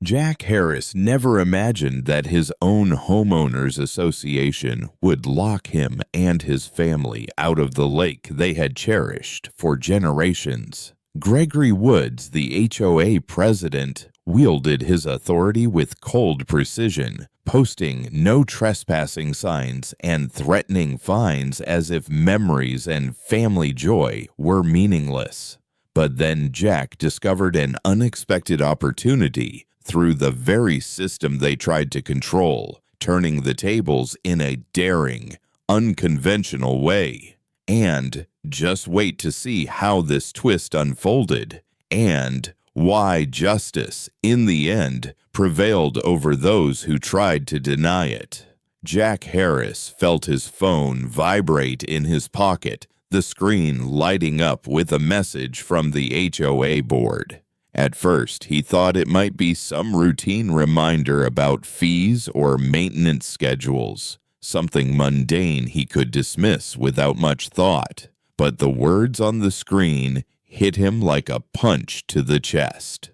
Jack Harris never imagined that his own homeowners association would lock him and his family out of the lake they had cherished for generations. Gregory Woods, the HOA president, wielded his authority with cold precision, posting no trespassing signs and threatening fines as if memories and family joy were meaningless. But then Jack discovered an unexpected opportunity through the very system they tried to control, turning the tables in a daring, unconventional way. And just wait to see how this twist unfolded, and why justice, in the end, prevailed over those who tried to deny it. Jack Harris felt his phone vibrate in his pocket, the screen lighting up with a message from the HOA board. At first, he thought it might be some routine reminder about fees or maintenance schedules, something mundane he could dismiss without much thought. But the words on the screen hit him like a punch to the chest.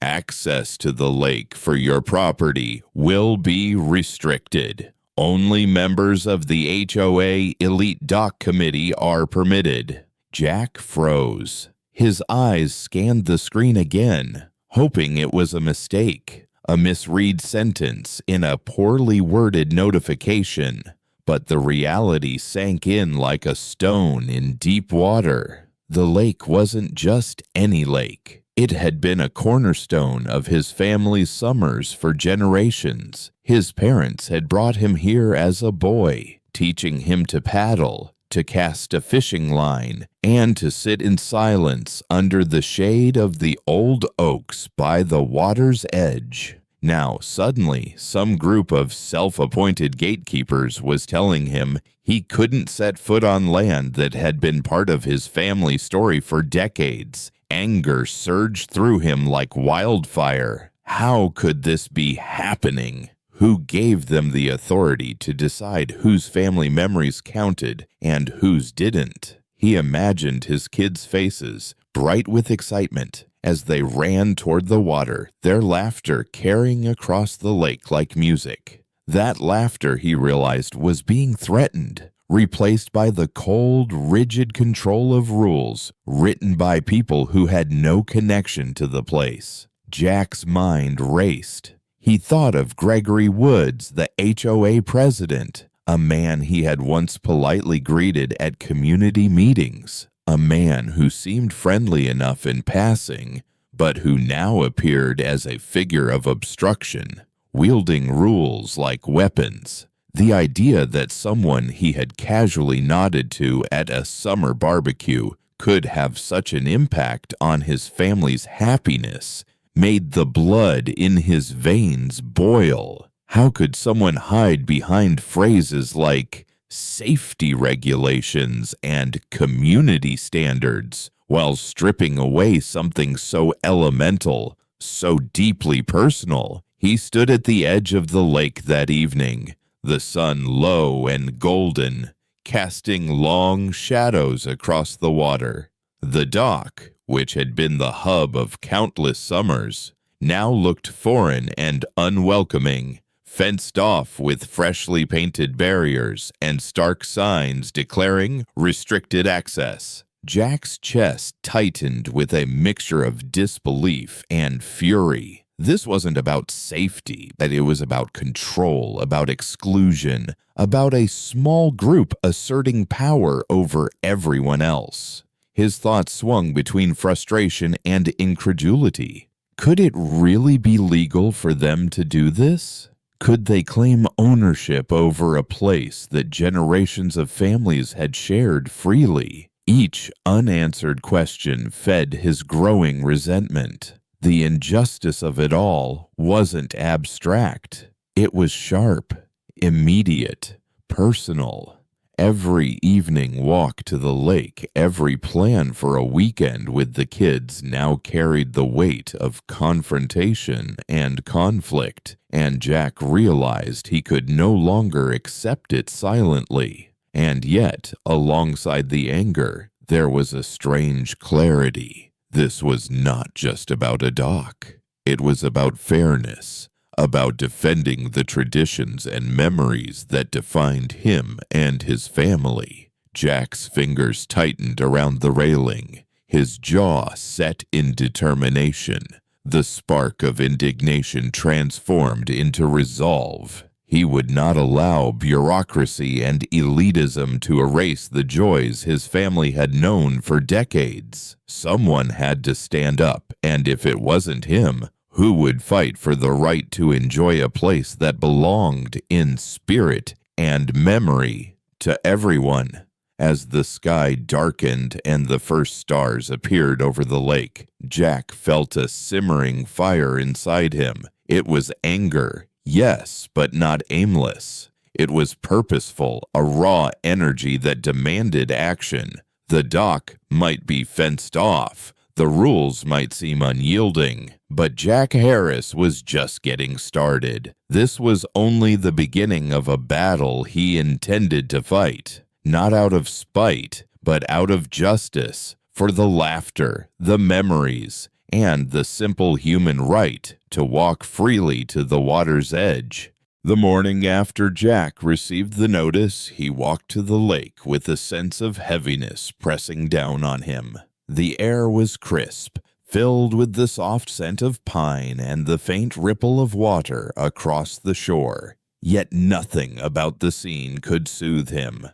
Access to the lake for your property will be restricted. Only members of the HOA Elite Dock Committee are permitted. Jack froze. His eyes scanned the screen again, hoping it was a mistake, a misread sentence in a poorly worded notification. But the reality sank in like a stone in deep water. The lake wasn't just any lake. It had been a cornerstone of his family's summers for generations. His parents had brought him here as a boy, teaching him to paddle, to cast a fishing line, and to sit in silence under the shade of the old oaks by the water's edge. Now, suddenly, some group of self-appointed gatekeepers was telling him he couldn't set foot on land that had been part of his family story for decades. Anger surged through him like wildfire. How could this be happening? Who gave them the authority to decide whose family memories counted and whose didn't? He imagined his kids' faces, bright with excitement, as they ran toward the water, their laughter carrying across the lake like music. That laughter, he realized, was being threatened, replaced by the cold, rigid control of rules written by people who had no connection to the place. Jack's mind raced. He thought of Gregory Woods, the HOA president, a man he had once politely greeted at community meetings, a man who seemed friendly enough in passing, but who now appeared as a figure of obstruction, wielding rules like weapons. The idea that someone he had casually nodded to at a summer barbecue could have such an impact on his family's happiness made the blood in his veins boil. How could someone hide behind phrases like safety regulations and community standards while stripping away something so elemental, so deeply personal? He stood at the edge of the lake that evening, the sun low and golden, casting long shadows across the water. The dock, which had been the hub of countless summers, now looked foreign and unwelcoming, fenced off with freshly painted barriers and stark signs declaring restricted access. Jack's chest tightened with a mixture of disbelief and fury. This wasn't about safety, but it was about control, about exclusion, about a small group asserting power over everyone else. His thoughts swung between frustration and incredulity. Could it really be legal for them to do this? Could they claim ownership over a place that generations of families had shared freely? Each unanswered question fed his growing resentment. The injustice of it all wasn't abstract. It was sharp, immediate, personal. Every evening walk to the lake, every plan for a weekend with the kids now carried the weight of confrontation and conflict, and Jack realized he could no longer accept it silently. And yet, alongside the anger, there was a strange clarity. This was not just about a dock. It was about fairness, about defending the traditions and memories that defined him and his family. Jack's fingers tightened around the railing, his jaw set in determination. The spark of indignation transformed into resolve. He would not allow bureaucracy and elitism to erase the joys his family had known for decades. Someone had to stand up, and if it wasn't him, who would fight for the right to enjoy a place that belonged in spirit and memory to everyone? As the sky darkened and the first stars appeared over the lake, Jack felt a simmering fire inside him. It was anger, yes, but not aimless. It was purposeful, a raw energy that demanded action. The dock might be fenced off, the rules might seem unyielding, but Jack Harris was just getting started. This was only the beginning of a battle he intended to fight. Not out of spite, but out of justice, for the laughter, the memories, and the simple human right to walk freely to the water's edge. The morning after Jack received the notice, he walked to the lake with a sense of heaviness pressing down on him. The air was crisp, filled with the soft scent of pine and the faint ripple of water across the shore. Yet nothing about the scene could soothe him.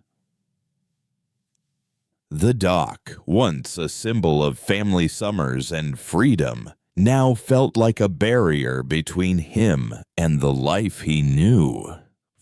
The dock, once a symbol of family summers and freedom, now felt like a barrier between him and the life he knew.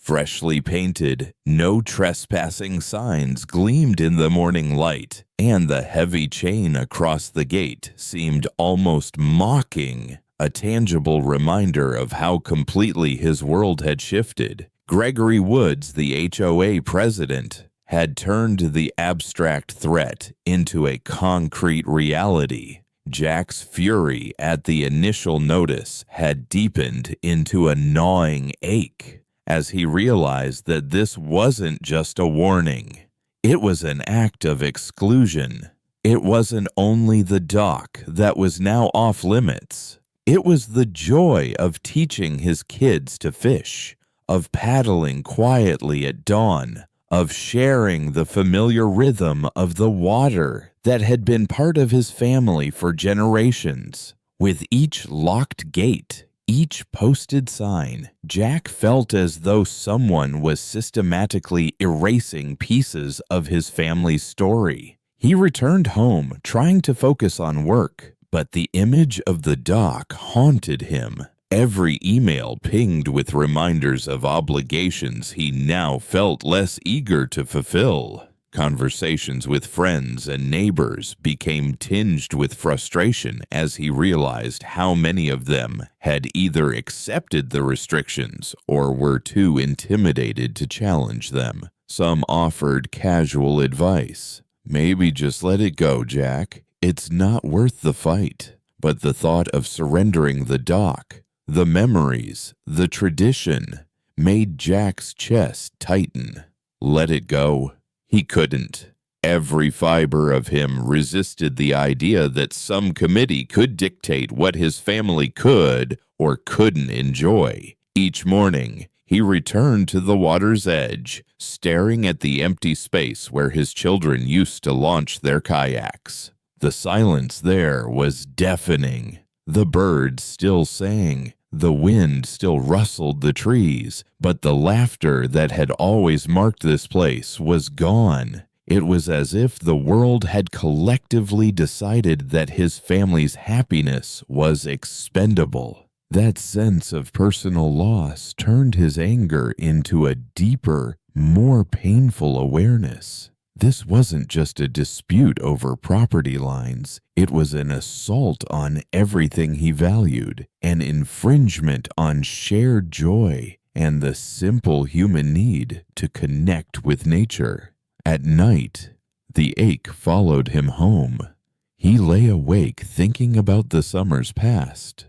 Freshly painted, no trespassing signs gleamed in the morning light, and the heavy chain across the gate seemed almost mocking, a tangible reminder of how completely his world had shifted. Gregory Woods, the HOA president, had turned the abstract threat into a concrete reality. Jack's fury at the initial notice had deepened into a gnawing ache as he realized that this wasn't just a warning. It was an act of exclusion. It wasn't only the dock that was now off limits. It was the joy of teaching his kids to fish, of paddling quietly at dawn, of sharing the familiar rhythm of the water that had been part of his family for generations. With each locked gate, each posted sign, Jack felt as though someone was systematically erasing pieces of his family's story. He returned home, trying to focus on work, but the image of the dock haunted him. Every email pinged with reminders of obligations he now felt less eager to fulfill. Conversations with friends and neighbors became tinged with frustration as he realized how many of them had either accepted the restrictions or were too intimidated to challenge them. Some offered casual advice. Maybe just let it go, Jack. It's not worth the fight. But the thought of surrendering the dock, the memories, the tradition, made Jack's chest tighten. Let it go. He couldn't. Every fiber of him resisted the idea that some committee could dictate what his family could or couldn't enjoy. Each morning, he returned to the water's edge, staring at the empty space where his children used to launch their kayaks. The silence there was deafening. The birds still sang. The wind still rustled the trees, but the laughter that had always marked this place was gone. It was as if the world had collectively decided that his family's happiness was expendable. That sense of personal loss turned his anger into a deeper, more painful awareness. This wasn't just a dispute over property lines. It was an assault on everything he valued, an infringement on shared joy and the simple human need to connect with nature. At night, the ache followed him home. He lay awake thinking about the summers past,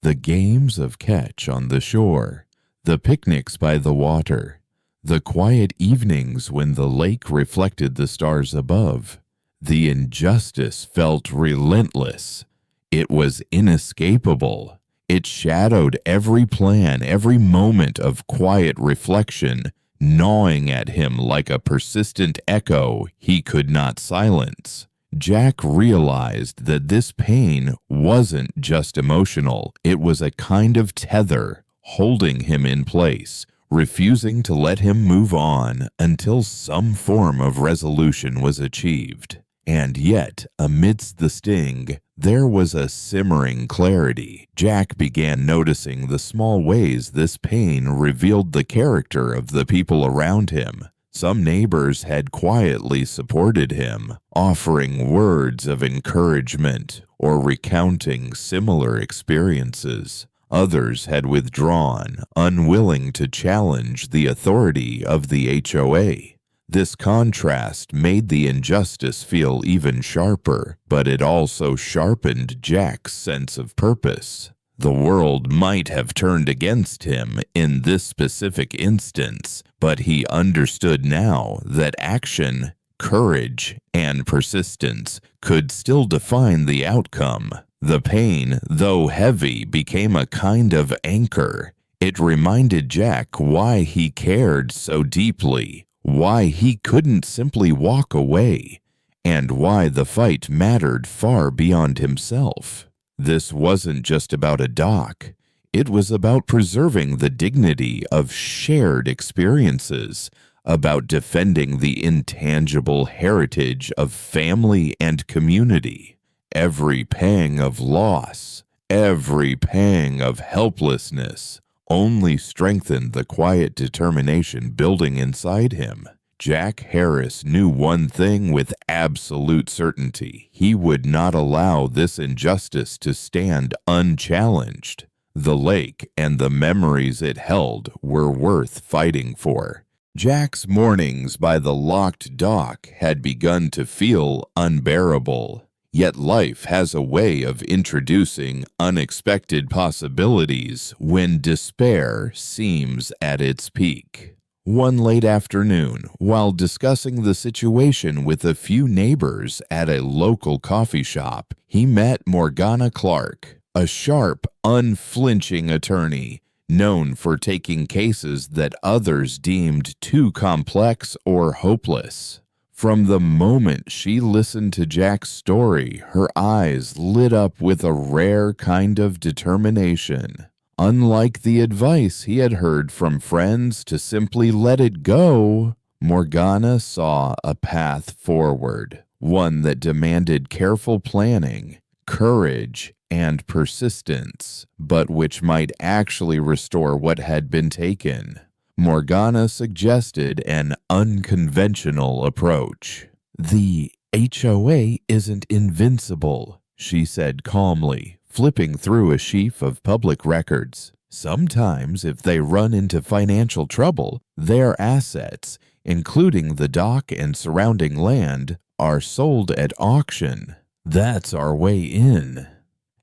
the games of catch on the shore, the picnics by the water, the quiet evenings when the lake reflected the stars above. The injustice felt relentless. It was inescapable. It shadowed every plan, every moment of quiet reflection, gnawing at him like a persistent echo he could not silence. Jack realized that this pain wasn't just emotional, it was a kind of tether holding him in place, refusing to let him move on until some form of resolution was achieved. And yet, amidst the sting, there was a simmering clarity. Jack began noticing the small ways this pain revealed the character of the people around him. Some neighbors had quietly supported him, offering words of encouragement or recounting similar experiences. Others had withdrawn, unwilling to challenge the authority of the HOA. This contrast made the injustice feel even sharper, but it also sharpened Jack's sense of purpose. The world might have turned against him in this specific instance, but he understood now that action, courage, and persistence could still define the outcome. The pain, though heavy, became a kind of anchor. It reminded Jack why he cared so deeply, why he couldn't simply walk away, and why the fight mattered far beyond himself. This wasn't just about a dock. It was about preserving the dignity of shared experiences, about defending the intangible heritage of family and community. Every pang of loss, every pang of helplessness only strengthened the quiet determination building inside him. Jack Harris knew one thing with absolute certainty. He would not allow this injustice to stand unchallenged. The lake and the memories it held were worth fighting for. Jack's mornings by the locked dock had begun to feel unbearable. Yet life has a way of introducing unexpected possibilities when despair seems at its peak. One late afternoon, while discussing the situation with a few neighbors at a local coffee shop, he met Morgana Clark, a sharp, unflinching attorney known for taking cases that others deemed too complex or hopeless. From the moment she listened to Jack's story, her eyes lit up with a rare kind of determination. Unlike the advice he had heard from friends to simply let it go, Morgana saw a path forward, one that demanded careful planning, courage, and persistence, but which might actually restore what had been taken. Morgana suggested an unconventional approach. "The HOA isn't invincible," she said calmly, flipping through a sheaf of public records. "Sometimes, if they run into financial trouble, their assets, including the dock and surrounding land, are sold at auction. That's our way in."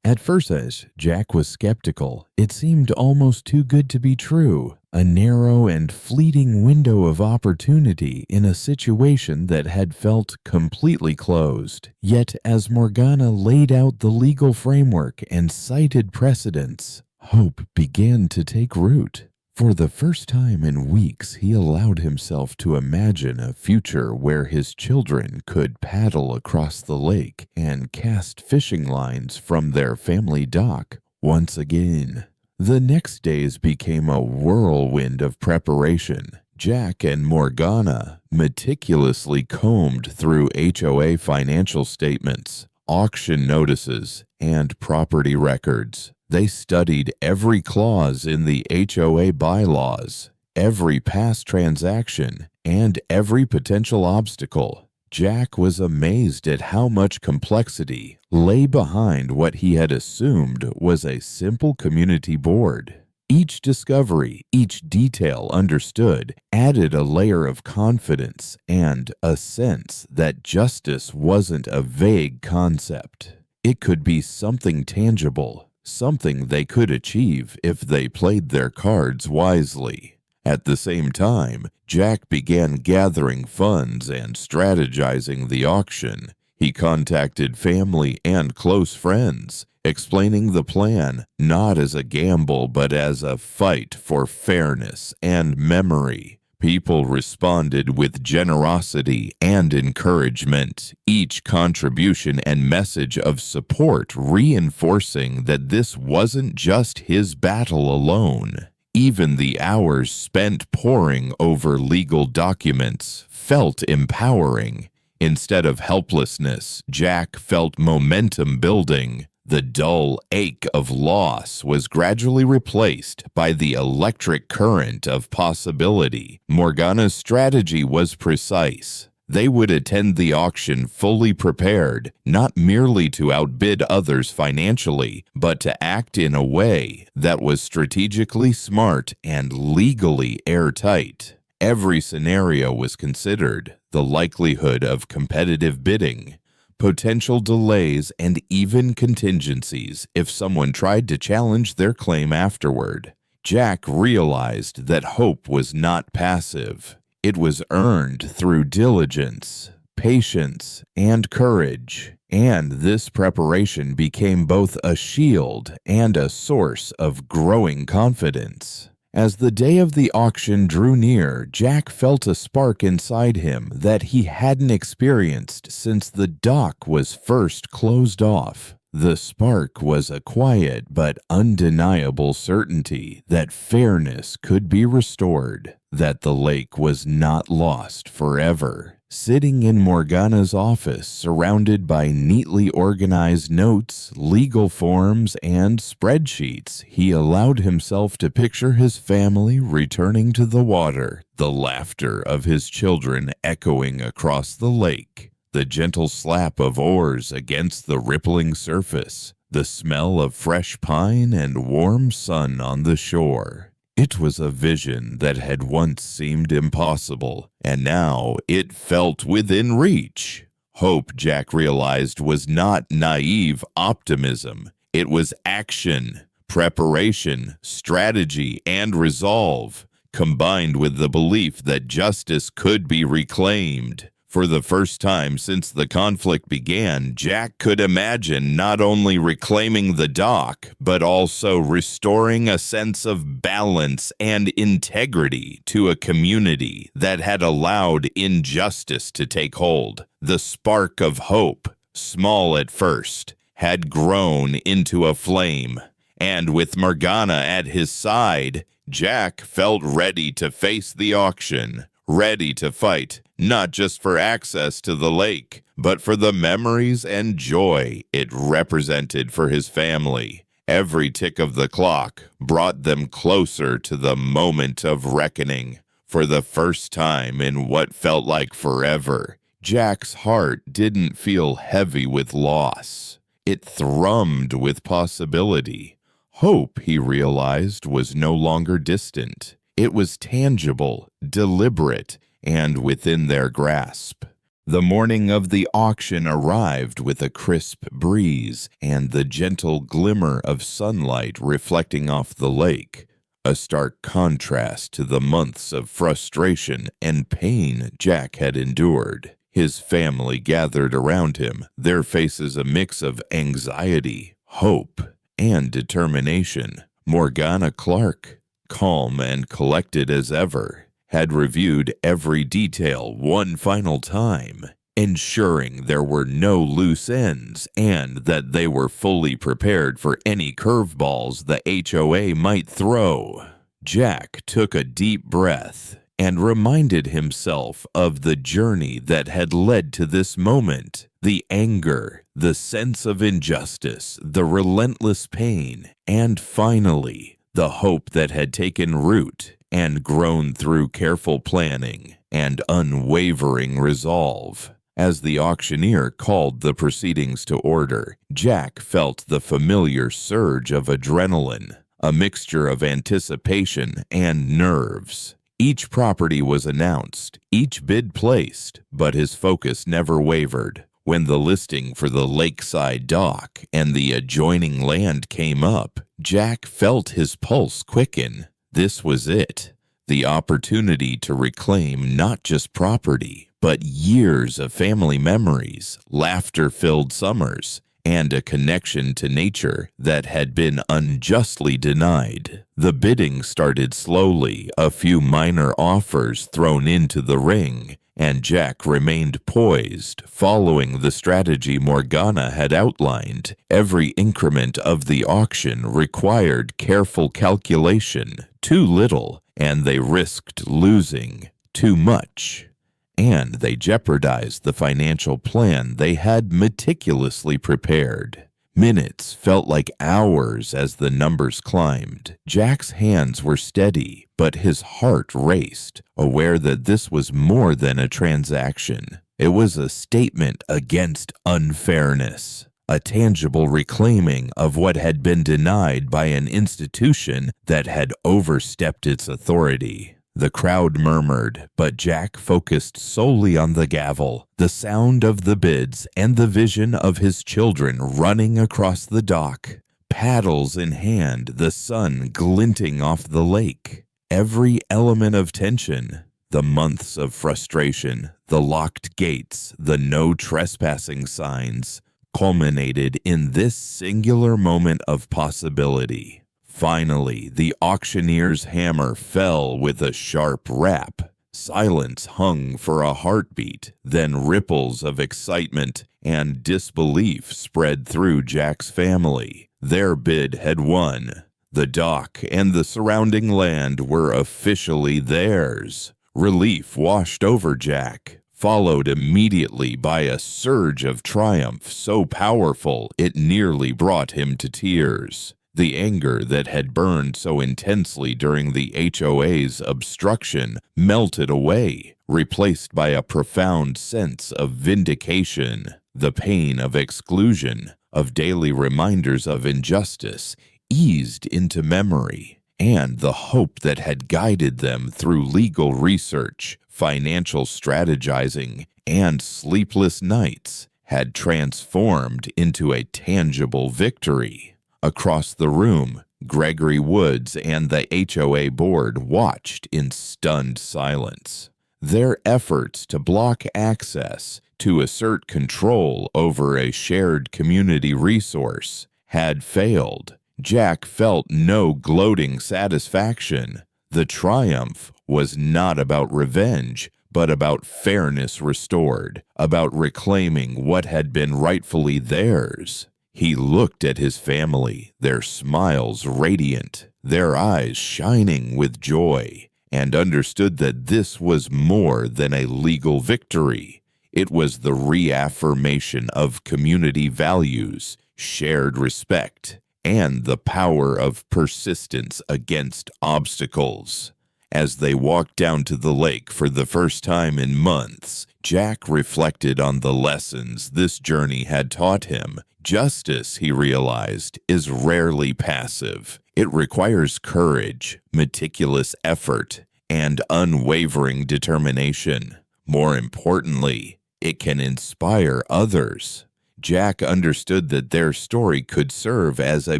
At first, Jack was skeptical. It seemed almost too good to be true. A narrow and fleeting window of opportunity in a situation that had felt completely closed. Yet, as Morgana laid out the legal framework and cited precedents, hope began to take root. For the first time in weeks, he allowed himself to imagine a future where his children could paddle across the lake and cast fishing lines from their family dock once again. The next days became a whirlwind of preparation. Jack and Morgana meticulously combed through HOA financial statements, auction notices, and property records. They studied every clause in the HOA bylaws, every past transaction, and every potential obstacle. Jack was amazed at how much complexity lay behind what he had assumed was a simple community board. Each discovery, each detail understood, added a layer of confidence and a sense that justice wasn't a vague concept. It could be something tangible, something they could achieve if they played their cards wisely. At the same time, Jack began gathering funds and strategizing the auction. He contacted family and close friends, explaining the plan not as a gamble but as a fight for fairness and memory. People responded with generosity and encouragement, each contribution and message of support reinforcing that this wasn't just his battle alone. Even the hours spent poring over legal documents felt empowering. Instead of helplessness, Jack felt momentum building. The dull ache of loss was gradually replaced by the electric current of possibility. Morgana's strategy was precise. They would attend the auction fully prepared, not merely to outbid others financially, but to act in a way that was strategically smart and legally airtight. Every scenario was considered: the likelihood of competitive bidding, potential delays, and even contingencies if someone tried to challenge their claim afterward. Jack realized that hope was not passive. It was earned through diligence, patience, and courage, and this preparation became both a shield and a source of growing confidence. As the day of the auction drew near, Jack felt a spark inside him that he hadn't experienced since the dock was first closed off. The spark was a quiet but undeniable certainty that fairness could be restored, that the lake was not lost forever. Sitting in Morgana's office, surrounded by neatly organized notes, legal forms, and spreadsheets, he allowed himself to picture his family returning to the water, the laughter of his children echoing across the lake, the gentle slap of oars against the rippling surface, the smell of fresh pine and warm sun on the shore. It was a vision that had once seemed impossible, and now it felt within reach. Hope, Jack realized, was not naive optimism. It was action, preparation, strategy, and resolve, combined with the belief that justice could be reclaimed. For the first time since the conflict began, Jack could imagine not only reclaiming the dock, but also restoring a sense of balance and integrity to a community that had allowed injustice to take hold. The spark of hope, small at first, had grown into a flame, and with Morgana at his side, Jack felt ready to face the auction, ready to fight, not just for access to the lake, but for the memories and joy it represented for his family. Every tick of the clock brought them closer to the moment of reckoning. For the first time in what felt like forever, Jack's heart didn't feel heavy with loss. It thrummed with possibility. Hope, he realized, was no longer distant. It was tangible, deliberate, and within their grasp. The morning of the auction arrived with a crisp breeze and the gentle glimmer of sunlight reflecting off the lake, a stark contrast to the months of frustration and pain Jack had endured. His family gathered around him, their faces a mix of anxiety, hope, and determination. Morgana Clark, calm and collected as ever, had reviewed every detail one final time, ensuring there were no loose ends and that they were fully prepared for any curveballs the HOA might throw. Jack took a deep breath and reminded himself of the journey that had led to this moment, the anger, the sense of injustice, the relentless pain, and finally, the hope that had taken root and grown through careful planning and unwavering resolve. As the auctioneer called the proceedings to order, Jack felt the familiar surge of adrenaline, a mixture of anticipation and nerves. Each property was announced, each bid placed, but his focus never wavered. When the listing for the lakeside dock and the adjoining land came up, Jack felt his pulse quicken. This was it, the opportunity to reclaim not just property, but years of family memories, laughter-filled summers, and a connection to nature that had been unjustly denied. The bidding started slowly, a few minor offers thrown into the ring, and Jack remained poised, following the strategy Morgana had outlined. Every increment of the auction required careful calculation. Too little, and they risked losing. Too much, and they jeopardized the financial plan they had meticulously prepared. Minutes felt like hours as the numbers climbed. Jack's hands were steady, but his heart raced, aware that this was more than a transaction. It was a statement against unfairness, a tangible reclaiming of what had been denied by an institution that had overstepped its authority. The crowd murmured, but Jack focused solely on the gavel, the sound of the bids, and the vision of his children running across the dock, paddles in hand, the sun glinting off the lake. Every element of tension, the months of frustration, the locked gates, the no trespassing signs, culminated in this singular moment of possibility. Finally, the auctioneer's hammer fell with a sharp rap. Silence hung for a heartbeat, then ripples of excitement and disbelief spread through Jack's family. Their bid had won. The dock and the surrounding land were officially theirs. Relief washed over Jack, followed immediately by a surge of triumph so powerful it nearly brought him to tears. The anger that had burned so intensely during the HOA's obstruction melted away, replaced by a profound sense of vindication. The pain of exclusion, of daily reminders of injustice, eased into memory, and the hope that had guided them through legal research, financial strategizing, and sleepless nights had transformed into a tangible victory. Across the room, Gregory Woods and the HOA board watched in stunned silence. Their efforts to block access, to assert control over a shared community resource, had failed. Jack felt no gloating satisfaction. The triumph was not about revenge, but about fairness restored, about reclaiming what had been rightfully theirs. He looked at his family, their smiles radiant, their eyes shining with joy, and understood that this was more than a legal victory. It was the reaffirmation of community values, shared respect, and the power of persistence against obstacles. As they walked down to the lake for the first time in months, Jack reflected on the lessons this journey had taught him. Justice, he realized, is rarely passive. It requires courage, meticulous effort, and unwavering determination. More importantly, it can inspire others. Jack understood that their story could serve as a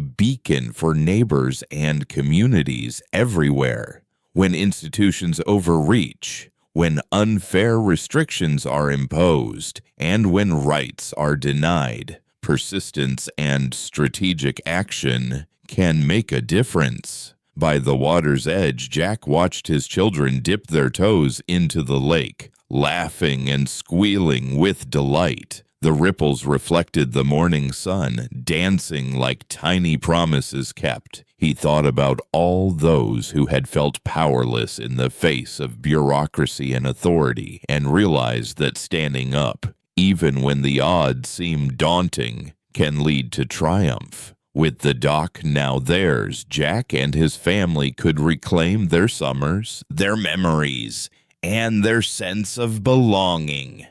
beacon for neighbors and communities everywhere. When institutions overreach, when unfair restrictions are imposed, and when rights are denied, persistence and strategic action can make a difference. By the water's edge, Jack watched his children dip their toes into the lake, laughing and squealing with delight. The ripples reflected the morning sun, dancing like tiny promises kept. He thought about all those who had felt powerless in the face of bureaucracy and authority, and realized that standing up, even when the odds seem daunting, can lead to triumph. With the dock now theirs, Jack and his family could reclaim their summers, their memories, and their sense of belonging.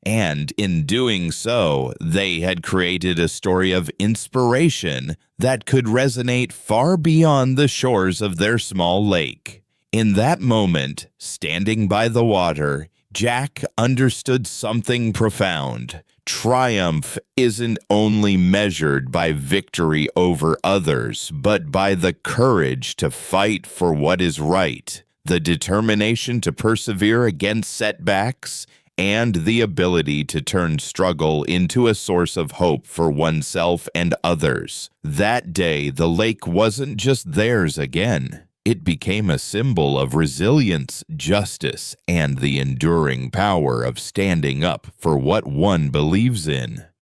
And in doing so, they had created a story of inspiration that could resonate far beyond the shores of their small lake. In that moment, standing by the water, Jack understood something profound. Triumph isn't only measured by victory over others, but by the courage to fight for what is right, the determination to persevere against setbacks, and the ability to turn struggle into a source of hope for oneself and others. That day, the lake wasn't just theirs again. It became a symbol of resilience, justice, and the enduring power of standing up for what one believes in.